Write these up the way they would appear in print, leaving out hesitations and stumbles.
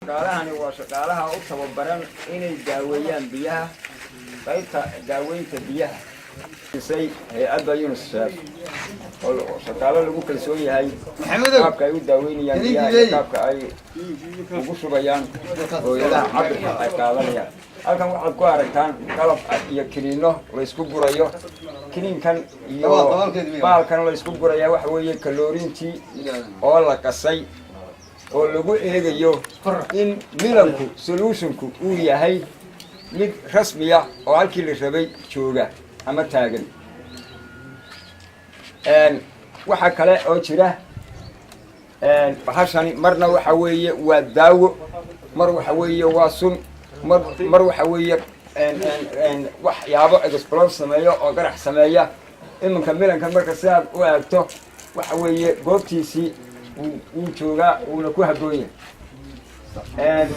shaqaalahani waa shaqaalaha u tababaran inay daaweeyaan biyaha qaybta daaweynta biyaha isay hay'adda UNICEF oo shaqaale lagu kalsoon yahay qaabka ay u daaweynayaan biyaha qaabka ay ugu shubayaan hooyadaha cabirka ay qaadanayaan halkan waxaad ku aragtaan qalab iyo kiniino la isku gurayo kiniinkan iyo baalkan la isku guraya waxa weeye kaloorintii oo la qasay oo lagu eegayo in milanku solutionku uu yahay mid rasmi ah oo halkii la rabay jooga ama taagan waxa kale oo jira bahashani marna waxa weeye waa daawo mar waxa weeye waa sun mar waxa weeye waxyaabo explore sameeyo oo garax sameeya iminka milankan marka sidaad u eegto waxa weeye goobtiisii uu joogaa uuna ku habboon yahay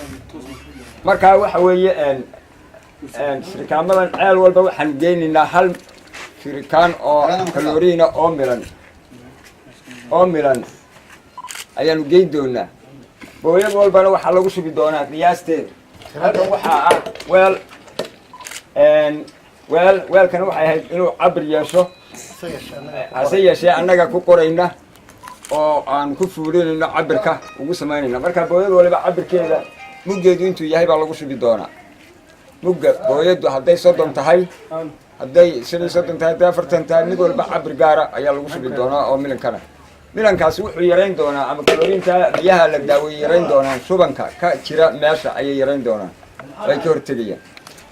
markaa waxa weeye shirikaamadan ceel walba waxaan geynaynaa hal shirikaan oo kalooriina oo milan ayaanu geyn doonaa booyad walbana waxaa lagu shubi doonaa qiyaasteeda halkan waxaa ah weelkana waxay ahayd inuu cabir yeesho hase yeeshee annaga ku qorayna oo aan ku fuulinayno cabirka ugu samaynayna marka booyad waliba cabirkeeda muggeedu intuu yahay baa lagu shubi doonaa mugga booyadu hadday 30 tahay hadday 30 tahay hadday 40 tahay mid walba cabir gaara ayaa lagu shubi doonaa oo milankaasi wuxuu yarayn doonaa ama kaloorinta biyaha la daaweeyay yarayn doonaa shubanka ka jira meesha ayay yarayn doonaan way ka hortagayaan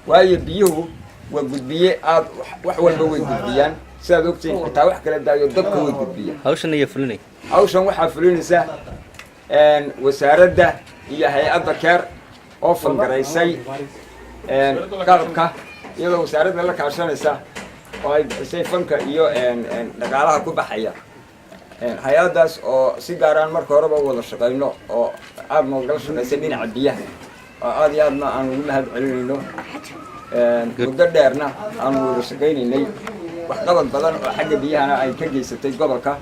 waayo biyuhu waa gudbiye aad wax walba way gudbiyaan sidaad ogtiin xitaa wax kala daayo dadka way gudbiyaan hawshan waxaa fulinaysa wasaaradda iyo hay-adda keer oo fangaraysay qalabka iyadoo wasaaradda la kaashanaysa oo ay bixisay fanka iyo dhaqaalaha ku baxaya hay-addaas oo si gaaraan marka horeba wada shaqayno oo aad noogala shaqaysa dhinaca biyaha oo aad iyo aadna aan ugu mahad celinayno muddo dheerna aan wada shaqaynaynay waxqabad badan oo xagga biyahana ay ka geysatay gobolka